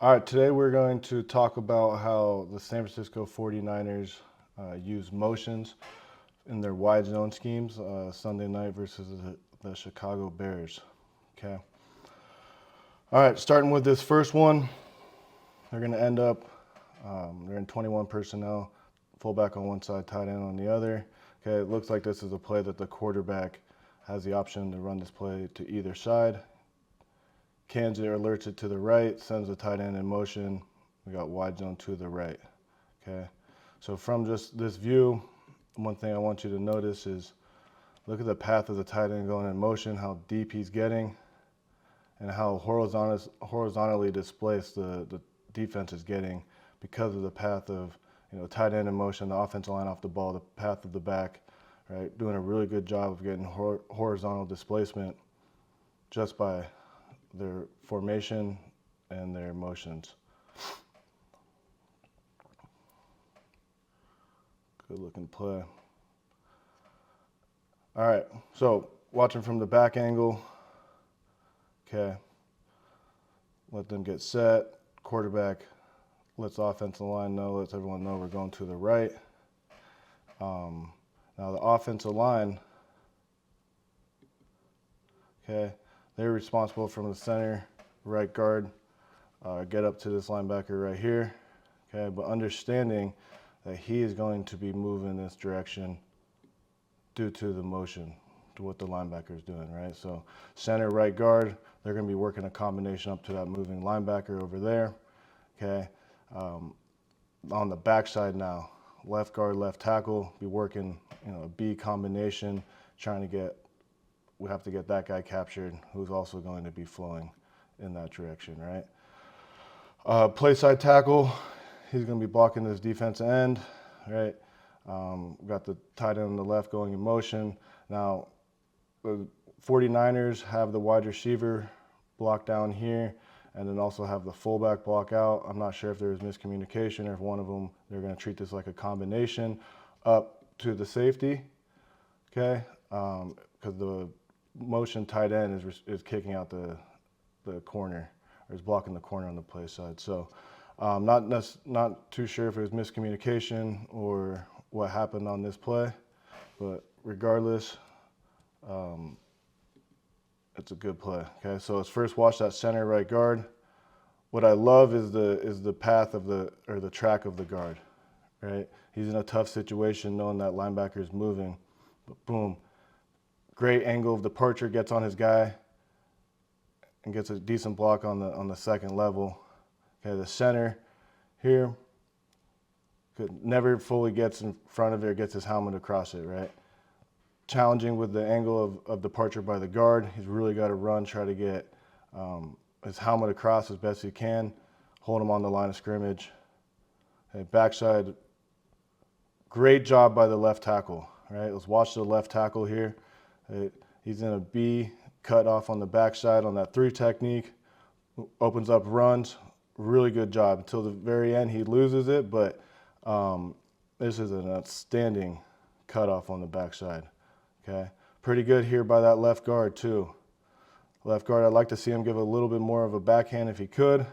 All right, today we're going to talk about how the San Francisco 49ers use motions in their wide zone schemes Sunday night versus the Chicago Bears. Okay. All right, starting with this first one, they're going to end up, they're in 21 personnel, fullback on one side, tight end on the other. Okay, it looks like this is a play that the quarterback has the option to run this play to either side. Cans it or alerts it to the right, sends the tight end in motion. We got wide zone to the right. Okay, so from just this view, one thing I want you to notice is look at the path of the tight end going in motion, how deep he's getting, and how horizontally displaced the defense is getting because of the path of tight end in motion, the offensive line off the ball, the path of the back, right? Doing a really good job of getting horizontal displacement just by their formation and their motions. Good looking play. All right, so watching from the back angle. Okay, let them get set. Quarterback lets the offensive line know, lets everyone know we're going to the right. Now the offensive line, okay, they're responsible from the center, right guard, get up to this linebacker right here, okay, but understanding that he is going to be moving this direction due to the motion, to what the linebacker is doing, right? So center, right guard, they're going to be working a combination up to that moving linebacker over there, okay? On the backside now, left guard, left tackle, be working, a B combination, trying to get, we have to get that guy captured who's also going to be flowing in that direction, right? Play side tackle, he's going to be blocking this defensive end, right? Got the tight end on the left going in motion. Now, the 49ers have the wide receiver block down here and then also have the fullback block out. I'm not sure if there was miscommunication or if one of them, they're going to treat this like a combination up to the safety, okay? Because the motion tight end is kicking out the corner, or is blocking the corner on the play side. So not too sure if it was miscommunication or what happened on this play, but regardless, it's a good play. Okay, so let's first watch that center right guard. What I love is the path of the track of the guard, right? He's in a tough situation knowing that linebacker is moving, but boom, great angle of departure, gets on his guy and gets a decent block on the second level. Okay, the center here never fully gets in front of it or gets his helmet across it, right? Challenging with the angle of departure by the guard. He's really got to run, try to get his helmet across as best he can, hold him on the line of scrimmage. Okay, backside, great job by the left tackle, right? Let's watch the left tackle here. He's in a B, cut off on the backside on that 3 technique, opens up runs, really good job. Until the very end, he loses it, but this is an outstanding cutoff on the backside. Okay, pretty good here by that left guard too. Left guard, I'd like to see him give a little bit more of a backhand if he could,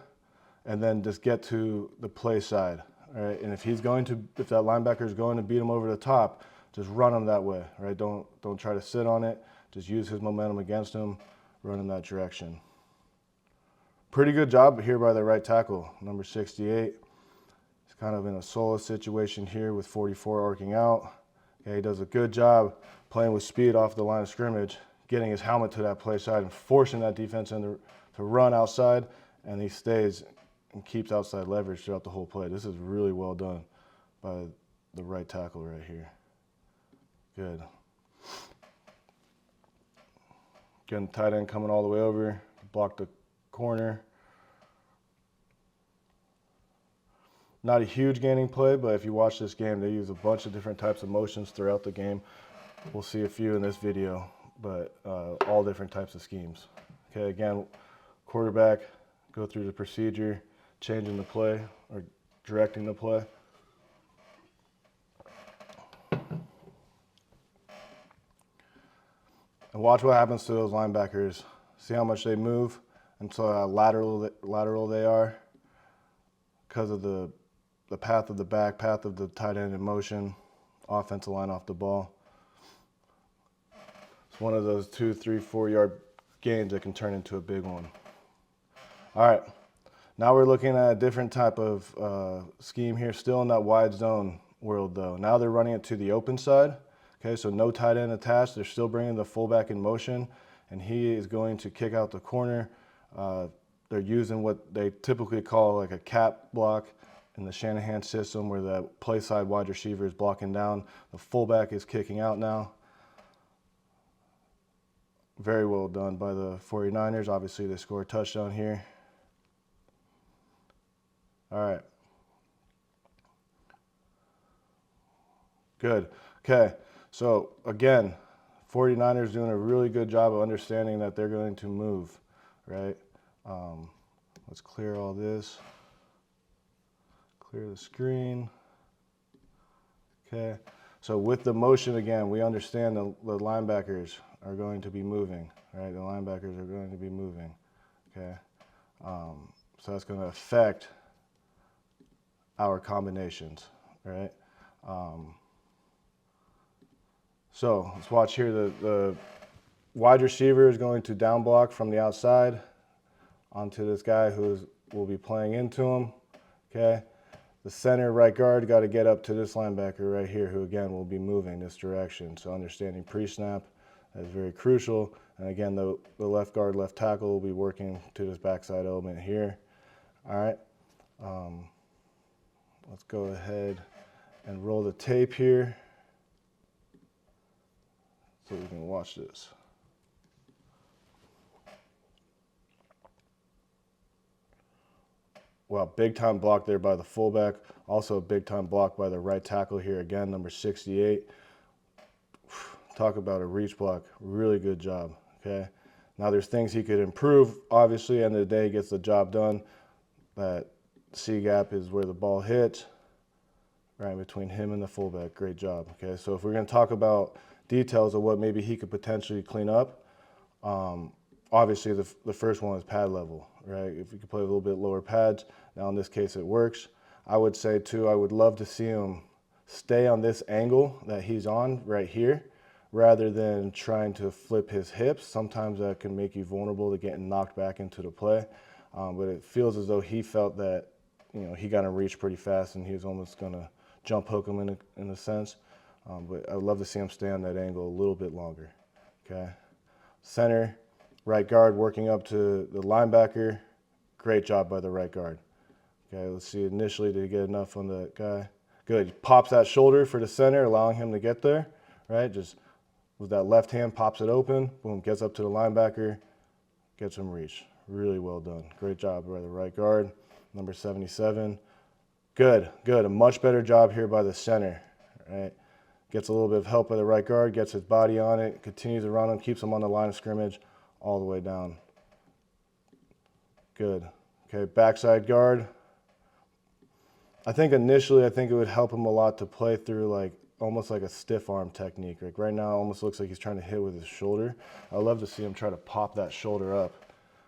and then just get to the play side. All right, and if that linebacker is going to beat him over the top, just run him that way. Right, don't try to sit on it. Just use his momentum against him, run in that direction. Pretty good job here by the right tackle, number 68. He's kind of in a solo situation here with 44 arcing out. Okay, he does a good job playing with speed off the line of scrimmage, getting his helmet to that play side and forcing that defense to run outside, and he stays and keeps outside leverage throughout the whole play. This is really well done by the right tackle right here. Good. Again, tight end coming all the way over, block the corner. Not a huge gaining play, but if you watch this game, they use a bunch of different types of motions throughout the game. We'll see a few in this video, but all different types of schemes. Okay, again, quarterback, go through the procedure, changing the play or directing the play. And watch what happens to those linebackers. See how much they move and so how lateral they are. because of the path of the back, path of the tight end in motion, offensive line off the ball. It's one of those 2, 3, 4 yard gains that can turn into a big one. All right, now we're looking at a different type of scheme here, still in that wide zone world though. Now they're running it to the open side. Okay, so no tight end attached. They're still bringing the fullback in motion, and he is going to kick out the corner. They're using what they typically call like a cap block in the Shanahan system, where the play side wide receiver is blocking down. The fullback is kicking out now. Very well done by the 49ers. Obviously, they score a touchdown here. All right. Good. Okay. So again, 49ers doing a really good job of understanding that they're going to move, right? Let's clear all this. Clear the screen. Okay. So with the motion, again, we understand the linebackers are going to be moving, right? The linebackers are going to be moving, okay? So that's going to affect our combinations, right? So let's watch here. The wide receiver is going to down block from the outside onto this guy who will be playing into him, okay? The center right guard got to get up to this linebacker right here, who again will be moving this direction. So understanding pre-snap is very crucial. And again, the left guard, left tackle will be working to this backside element here. All right. Let's go ahead and roll the tape here so we can watch this. Well, big time block there by the fullback. Also a big time block by the right tackle here. Again, number 68. Talk about a reach block. Really good job, okay? Now there's things he could improve. Obviously, end of the day, gets the job done. That C gap is where the ball hits, right between him and the fullback. Great job, okay? So if we're gonna talk about details of what maybe he could potentially clean up, obviously the first one is pad level, right? If we could play a little bit lower pads, now in this case it works. I would say too, I would love to see him stay on this angle that he's on right here, rather than trying to flip his hips. Sometimes that can make you vulnerable to getting knocked back into the play. But it feels as though he felt that, you know, he got him reach pretty fast and he was almost gonna jump hook him in a sense. But I'd love to see him stay on that angle a little bit longer, okay? Center, right guard working up to the linebacker. Great job by the right guard. Okay, let's see, initially, did he get enough on the guy? Good, he pops that shoulder for the center, allowing him to get there, right? Just with that left hand, pops it open, boom, gets up to the linebacker, gets him reach. Really well done. Great job by the right guard, number 77. Good, good, a much better job here by the center, right? Gets a little bit of help by the right guard, gets his body on it, continues around him, keeps him on the line of scrimmage all the way down. Good. Okay, backside guard. I think initially, it would help him a lot to play through like almost like a stiff arm technique. Like right now, it almost looks like he's trying to hit with his shoulder. I love to see him try to pop that shoulder up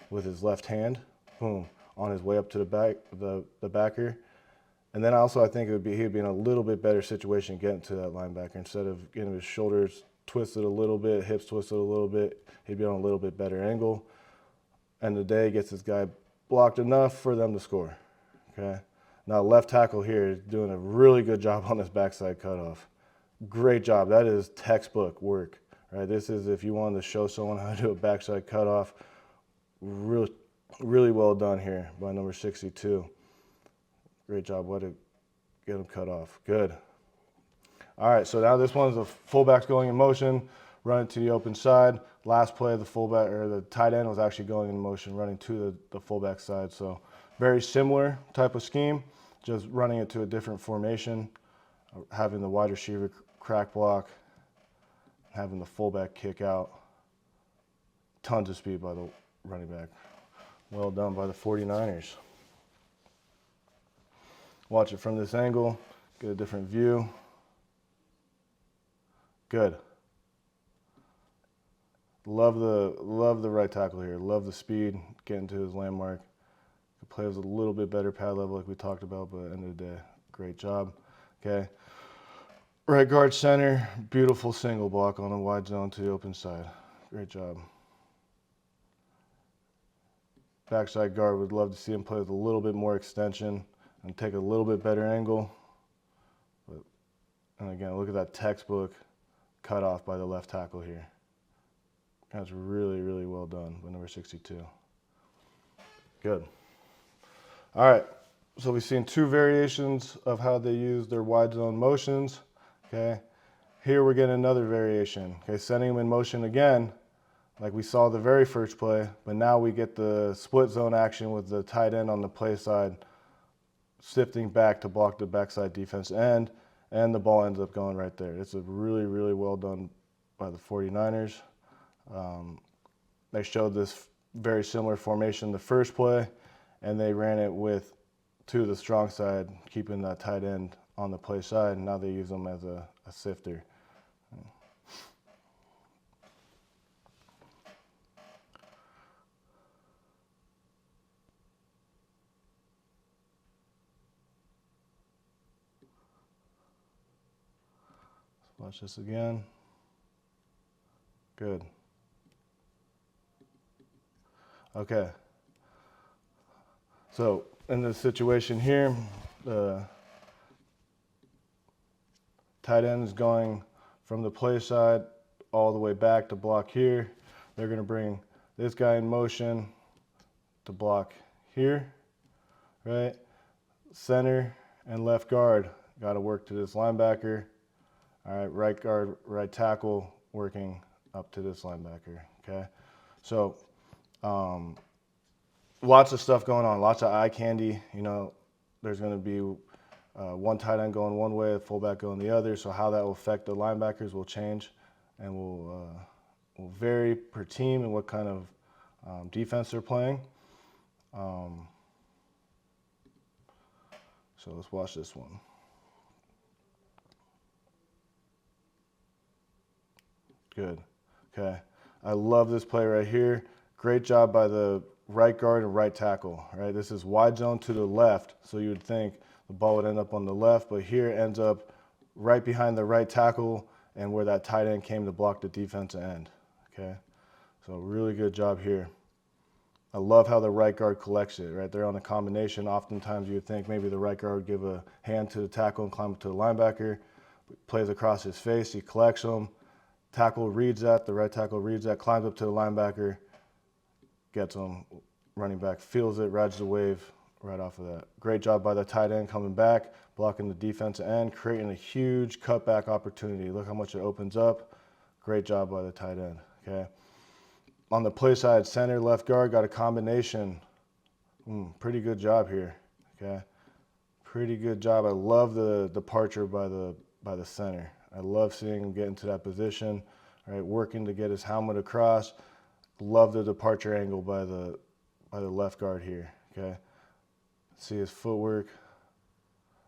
with his left hand, boom, on his way up to the back, the backer. And then also I think he'd be in a little bit better situation getting to that linebacker. Instead of getting his shoulders twisted a little bit, hips twisted a little bit, he'd be on a little bit better angle. End of the day, gets this guy blocked enough for them to score, okay? Now left tackle here is doing a really good job on this backside cutoff. Great job, that is textbook work, right? This is if you wanted to show someone how to do a backside cutoff, really, really well done here by number 62. Great job, way to get him cut off, good. All right, so now this one's the fullback's going in motion, running to the open side. Last play, the fullback or the tight end was actually going in motion, running to the fullback side. So very similar type of scheme, just running it to a different formation, having the wide receiver crack block, having the fullback kick out. Tons of speed by the running back. Well done by the 49ers. Watch it from this angle, get a different view. Good. Love the right tackle here. Love the speed, getting to his landmark. Could play with a little bit better pad level like we talked about, but at the end of the day, great job. Okay. Right guard center, beautiful single block on the wide zone to the open side. Great job. Backside guard, would love to see him play with a little bit more extension and take a little bit better angle. And again, look at that textbook cutoff by the left tackle here. That's really, really well done by number 62. Good. All right, so we've seen two variations of how they use their wide zone motions. Okay, here we're getting another variation. Okay, sending them in motion again, like we saw the very first play, but now we get the split zone action with the tight end on the play side, shifting back to block the backside defense end, and the ball ends up going right there. It's a really, really well done by the 49ers. They showed this very similar formation the first play, and they ran it with to the strong side, keeping that tight end on the play side, and now they use them as a sifter. Let's watch this again. Good. Okay. So in this situation here, the tight end is going from the play side all the way back to block here. They're going to bring this guy in motion to block here, right? Center and left guard got to work to this linebacker. All right, right guard, right tackle working up to this linebacker, okay? So lots of stuff going on, lots of eye candy. You know, there's going to be one tight end going one way, a fullback going the other. So how that will affect the linebackers will change and will vary per team and what kind of defense they're playing. So let's watch this one. Good. Okay. I love this play right here. Great job by the right guard and right tackle. Right. This is wide zone to the left, so you would think the ball would end up on the left, but here it ends up right behind the right tackle and where that tight end came to block the defensive end. Okay. So really good job here. I love how the right guard collects it. Right there on the combination. Oftentimes you would think maybe the right guard would give a hand to the tackle and climb up to the linebacker. Plays across his face. He collects them. Tackle reads that, the right tackle reads that, climbs up to the linebacker, gets him, running back feels it, rides the wave right off of that. Great job by the tight end coming back, blocking the defensive end, creating a huge cutback opportunity. Look how much it opens up. Great job by the tight end, okay? On the play side, center, left guard, got a combination. Pretty good job here, okay? Pretty good job. I love the departure by the center. I love seeing him get into that position, right? Working to get his helmet across. Love the departure angle by the left guard here, okay? See his footwork.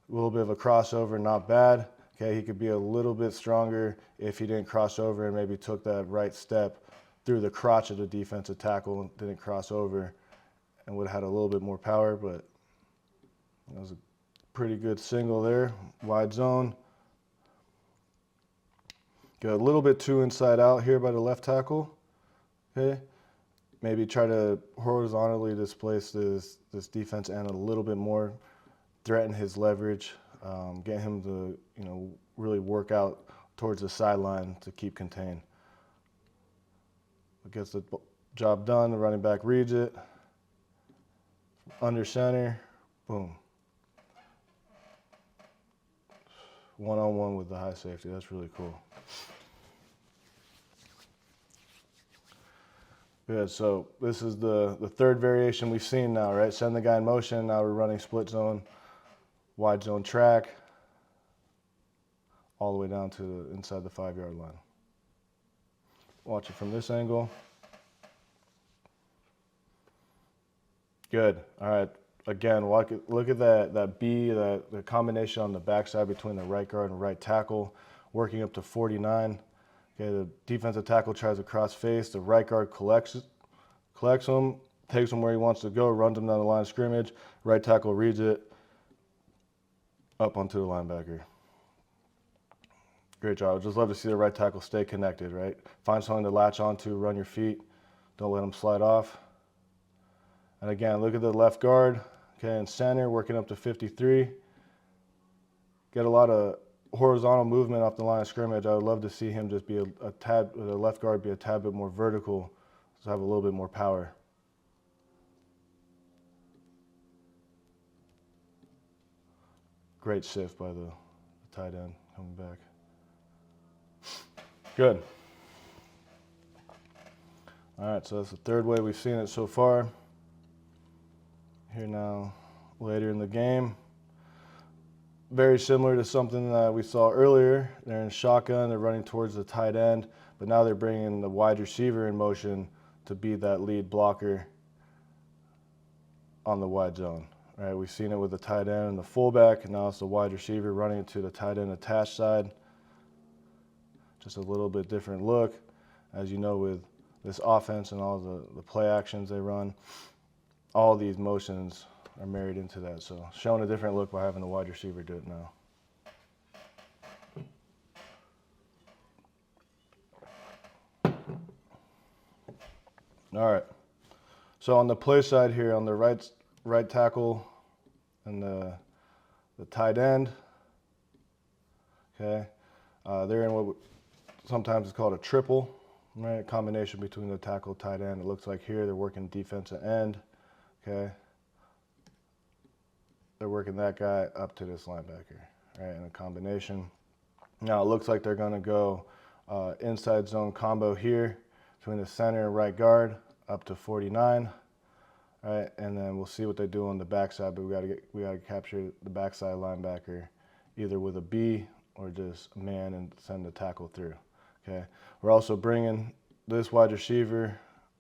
A little bit of a crossover, not bad. Okay, he could be a little bit stronger if he didn't cross over and maybe took that right step through the crotch of the defensive tackle and didn't cross over and would have had a little bit more power, but that was a pretty good single there. Wide zone. Got a little bit too inside out here by the left tackle. Okay, maybe try to horizontally displace this defense end a little bit more, threaten his leverage, get him to really work out towards the sideline to keep contained. It gets the job done. The running back reads it. Under center, boom. One-on-one with the high safety. That's really cool. Good, so this is the third variation we've seen now, right? Send the guy in motion, now we're running split zone, wide zone track, all the way down to inside the 5-yard line. Watch it from this angle. Good, all right. Again, look at that B, the combination on the backside between the right guard and right tackle, working up to 49. Okay, the defensive tackle tries to cross face. The right guard collects them, takes him where he wants to go, runs him down the line of scrimmage. Right tackle reads it, up onto the linebacker. Great job. I'd just love to see the right tackle stay connected, right? Find something to latch onto, run your feet. Don't let them slide off. And again, look at the left guard, okay, and center, working up to 53. Get a lot of horizontal movement off the line of scrimmage. I would love to see him just be a tad, the left guard be a tad bit more vertical, so have a little bit more power. Great shift by the tight end coming back. Good. All right, so that's the third way we've seen it so far. Here now, later in the game. Very similar to something that we saw earlier. They're in shotgun, they're running towards the tight end, but now they're bringing the wide receiver in motion to be that lead blocker on the wide zone. Right, we've seen it with the tight end and the fullback, and now it's the wide receiver running to the tight end attached side. Just a little bit different look. As you know, with this offense and all the play actions they run, all these motions are married into that. So showing a different look by having the wide receiver do it now. All right. So on the play side here, on the right tackle and the tight end, okay, they're in what sometimes is called a triple, right? A combination between the tackle and tight end. It looks like here they're working defensive end, okay? They're working that guy up to this linebacker, right, in a combination. Now it looks like they're gonna go inside zone combo here between the center and right guard up to 49, right? And then we'll see what they do on the backside, but we gotta capture the backside linebacker either with a B or just man and send the tackle through. Okay, we're also bringing this wide receiver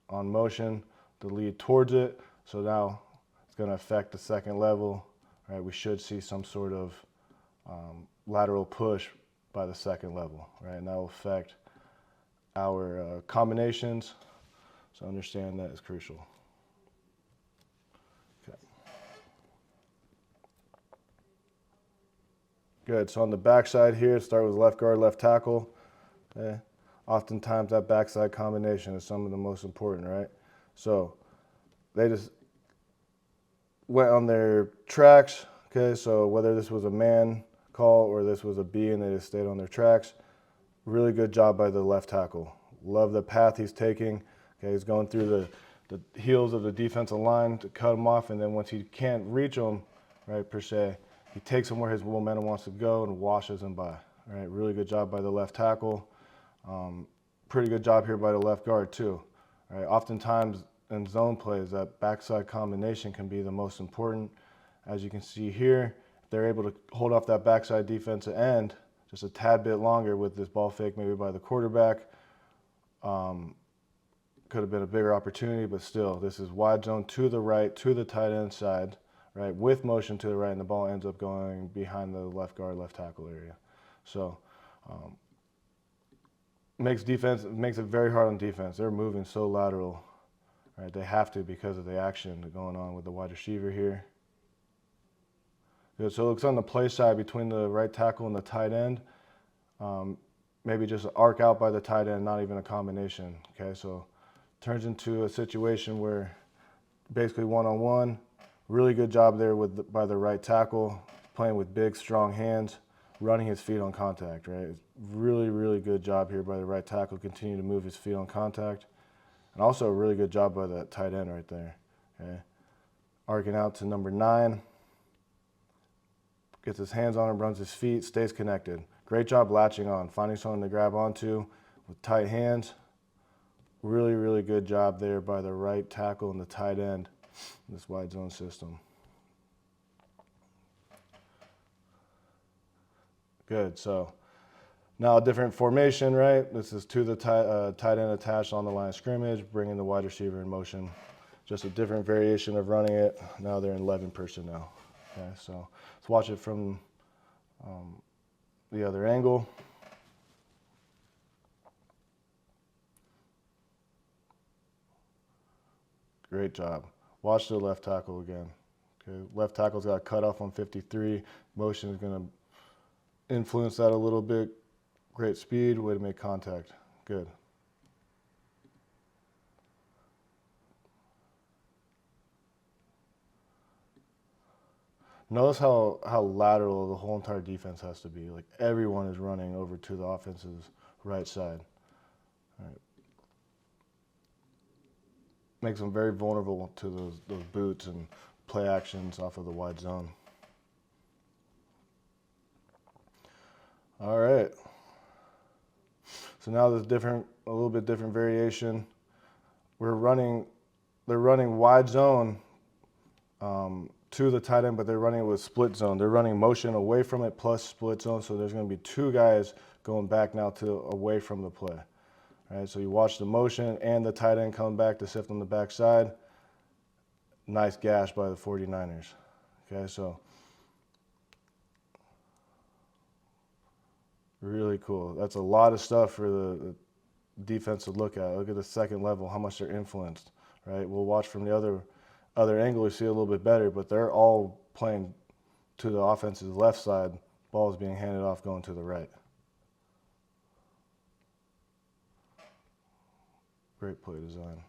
on motion to lead towards it. So now it's going to affect the second level. Right, we should see some sort of lateral push by the second level. Right, and that will affect our combinations. So understand that is crucial. Okay. Good. So on the backside here, start with left guard, left tackle. Okay. Oftentimes that backside combination is some of the most important, right? So they just went on their tracks, okay? So whether this was a man call or this was a B and they just stayed on their tracks, really good job by the left tackle. Love the path he's taking. Okay, he's going through the heels of the defensive line to cut him off, and then once he can't reach him, right, per se, he takes him where his momentum wants to go and washes him by. Right, really good job by the left tackle. Pretty good job here by the left guard too. Right, oftentimes in zone plays, that backside combination can be the most important. As you can see here, if they're able to hold off that backside defensive end just a tad bit longer with this ball fake maybe by the quarterback, could have been a bigger opportunity, but still, this is wide zone to the right, to the tight end side, right, with motion to the right, and the ball ends up going behind the left guard, left tackle area. So makes it very hard on defense. They're moving so lateral, right? They have to because of the action going on with the wide receiver here. Good. So it looks on the play side between the right tackle and the tight end. Maybe just an arc out by the tight end, not even a combination. Okay, so turns into a situation where basically one-on-one. Really good job there by the right tackle, playing with big, strong hands, running his feet on contact, right? Really, really good job here by the right tackle, continue to move his feet on contact. And also a really good job by that tight end right there, okay? Arcing out to number 9. Gets his hands on him, runs his feet, stays connected. Great job latching on, finding something to grab onto with tight hands. Really, really good job there by the right tackle and the tight end in this wide zone system. Good, so now a different formation, right? This is to the tight end attached on the line of scrimmage, bringing the wide receiver in motion. Just a different variation of running it. Now they're in 11 personnel. Okay, so let's watch it from the other angle. Great job. Watch the left tackle again. Okay, left tackle's got a cutoff on 53. Motion is going to influence that a little bit. Great speed, way to make contact. Good. Notice how lateral the whole entire defense has to be. Like everyone is running over to the offense's right side. All right. Makes them very vulnerable to those boots and play actions off of the wide zone. All right. So now there's a little bit different variation. They're running wide zone to the tight end, but they're running it with split zone. They're running motion away from it plus split zone. So there's going to be two guys going back now to away from the play. All right, so you watch the motion and the tight end coming back to sift on the backside. Nice gash by the 49ers. Okay, so really cool. That's a lot of stuff for the defense to look at. Look at the second level, how much they're influenced, right? We'll watch from the other angle, we see a little bit better, but they're all playing to the offense's left side. Ball is being handed off going to the right. Great play design.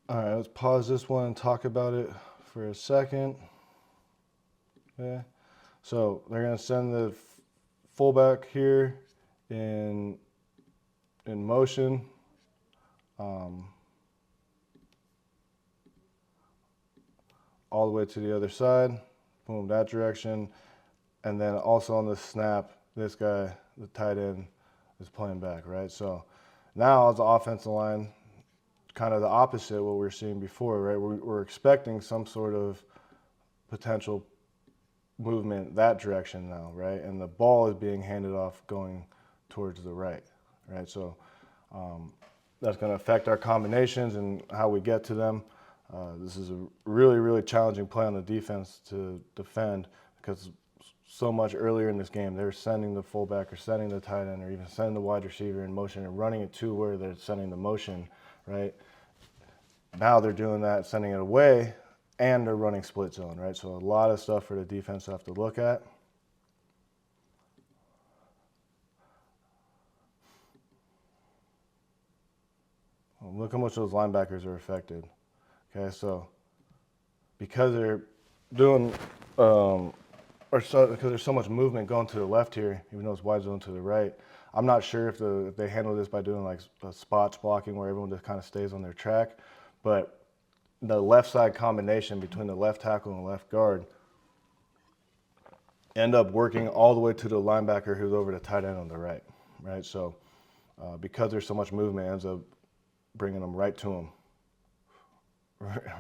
All right, let's pause this one and talk about it for a second. Okay, so they're going to send the fullback here in motion. All the way to the other side, boom, that direction. And then also on the snap, this guy, the tight end, is playing back, right? So now as the offensive line, kind of the opposite of what we were seeing before, right? We're expecting some sort of potential movement that direction now, right? And the ball is being handed off going towards the right, right? So that's going to affect our combinations and how we get to them. This is a really, really challenging play on the defense to defend because so much earlier in this game, they're sending the fullback or sending the tight end or even sending the wide receiver in motion and running it to where they're sending the motion, right? Now they're doing that, sending it away, and they're running split zone, right? So a lot of stuff for the defense to have to look at. Well, look how much those linebackers are affected. Okay, so because they're doing, because there's so much movement going to the left here, even though it's wide zone to the right, I'm not sure if they handle this by doing like spots blocking where everyone just kind of stays on their track, but the left side combination between the left tackle and the left guard end up working all the way to the linebacker who's over the tight end on the right, right? So because there's so much movement, it ends up bringing them right to him.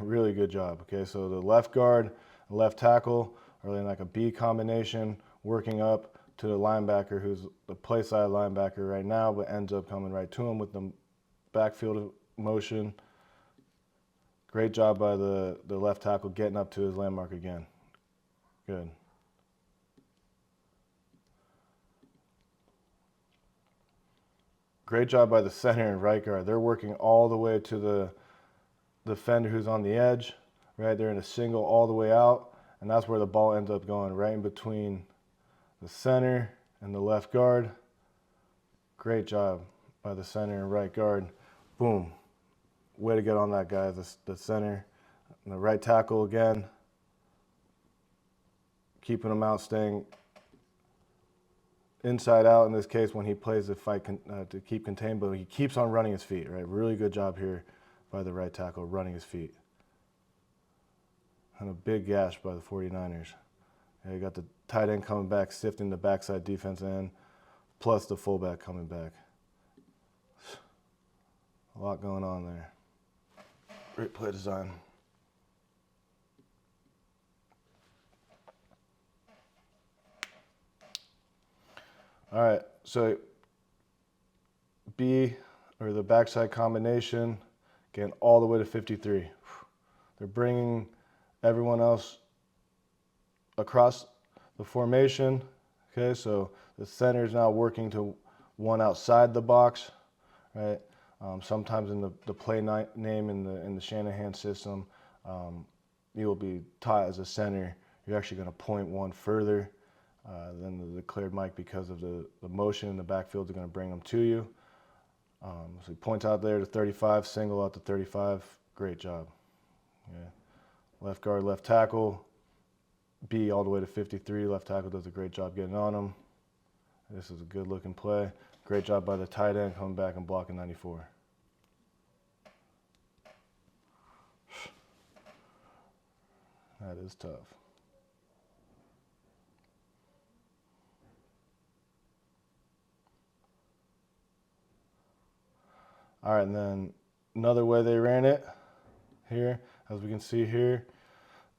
Really good job. Okay, so the left guard, left tackle are in like a B combination, working up to the linebacker who's the play side linebacker right now, but ends up coming right to him with the backfield motion. Great job by the left tackle getting up to his landmark again. Good. Great job by the center and right guard. They're working all the way to the defender who's on the edge, right? They're in a single all the way out, and that's where the ball ends up going, right in between the center and the left guard. Great job by the center and right guard. Boom. Way to get on that guy, the center. And the right tackle again. Keeping him out, staying inside out in this case when he plays the fight to keep contained, but he keeps on running his feet, right? Really good job here by the right tackle, running his feet. And a big gash by the 49ers. Yeah, you got the tight end coming back, sifting the backside defense in, plus the fullback coming back. A lot going on there. Great play design. All right, so B, or the backside combination, getting all the way to 53. They're bringing everyone else across the formation. Okay, so the center is now working to one outside the box, right? Sometimes in the play name in the Shanahan system, you'll be taught as a center, you're actually going to point one further than the declared mic because of the motion in the backfield is going to bring them to you. So he points out there to 35, single out to 35. Great job. Yeah. Left guard, left tackle. B all the way to 53. Left tackle does a great job getting on him. This is a good looking play. Great job by the tight end coming back and blocking 94. That is tough. All right, and then another way they ran it here, as we can see here,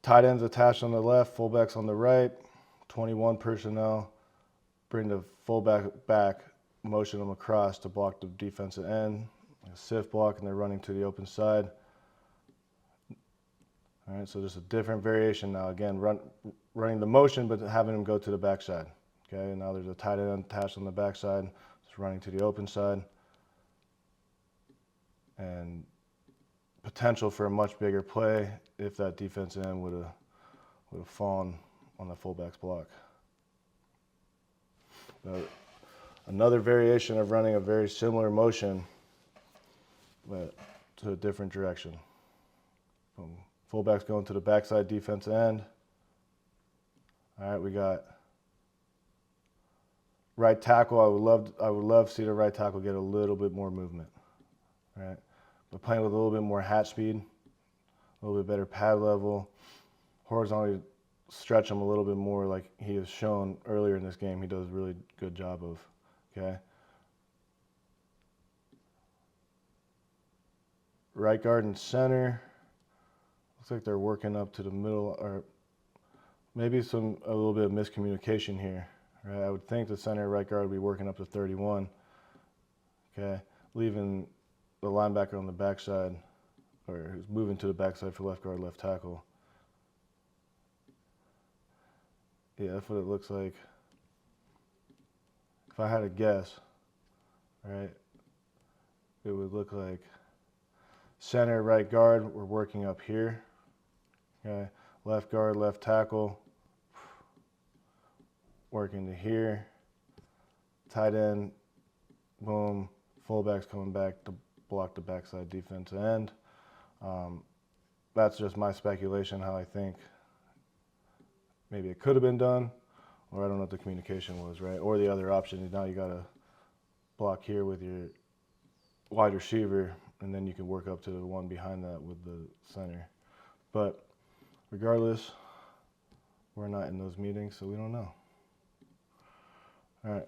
tight ends attached on the left, fullbacks on the right, 21 personnel, bring the fullback back, motion them across to block the defensive end, a sift block, and they're running to the open side. All right, so just a different variation now. Again, running the motion, but having them go to the backside. Okay, now there's a tight end attached on the backside, just running to the open side. And potential for a much bigger play if that defensive end would have fallen on the fullback's block. Another variation of running a very similar motion, but to a different direction. Fullback's going to the backside defensive end. All right, we got right tackle. I would love to see the right tackle get a little bit more movement. Right, but playing with a little bit more hat speed, a little bit better pad level, horizontally stretch him a little bit more like he has shown earlier in this game. He does a really good job of. Okay. Right guard and center. Looks like they're working up to the middle, or maybe a little bit of miscommunication here. Right, I would think the center and right guard would be working up to 31. Okay, leaving the linebacker on the backside, or who's moving to the backside for left guard, left tackle. Yeah, that's what it looks like. If I had to guess, right, it would look like center, right guard, we're working up here. Okay, left guard, left tackle, working to here. Tight end, boom, fullback's coming back to block the backside defensive end. That's just my speculation, how I think maybe it could have been done, or I don't know what the communication was, right? Or the other option is now you got to block here with your wide receiver, and then you can work up to the one behind that with the center. But regardless, we're not in those meetings, so we don't know. All right.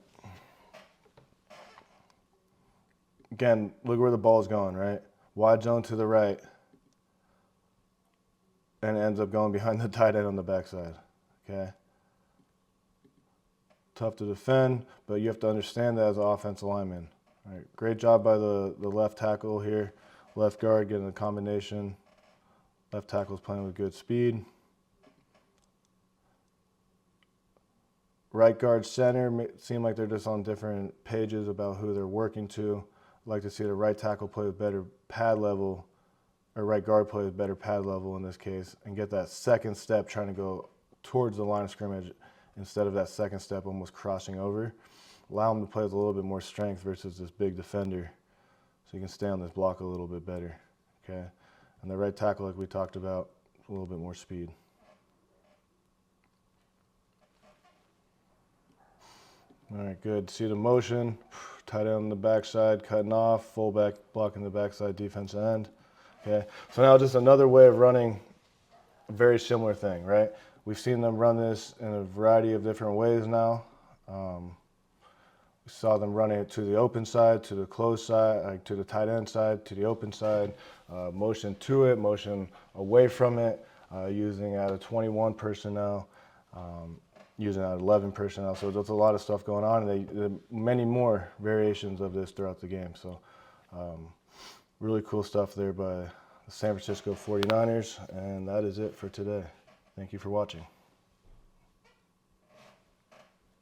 Again, look where the ball's going, right? Wide zone to the right, and it ends up going behind the tight end on the backside, okay? Tough to defend, but you have to understand that as an offensive lineman. All right, great job by the left tackle here. Left guard getting a combination. Left tackle is playing with good speed. Right guard, center seem like they're just on different pages about who they're working to. I'd like to see the right tackle play with better pad level, or right guard play with better pad level in this case, and get that second step trying to go towards the line of scrimmage instead of that second step almost crossing over. Allow them to play with a little bit more strength versus this big defender, so you can stay on this block a little bit better, okay? And the right tackle, like we talked about, a little bit more speed. All right, good. See the motion. Tight end on the backside, cutting off. Fullback blocking the backside defensive end. Okay, so now just another way of running a very similar thing, right? We've seen them run this in a variety of different ways now. We saw them running it to the open side, to the closed side, like to the tight end side, to the open side, motion to it, motion away from it, using out of 21 personnel. Using out 11 personnel, so there's a lot of stuff going on, and there are many more variations of this throughout the game. So really cool stuff there by the San Francisco 49ers, and that is it for today. Thank you for watching.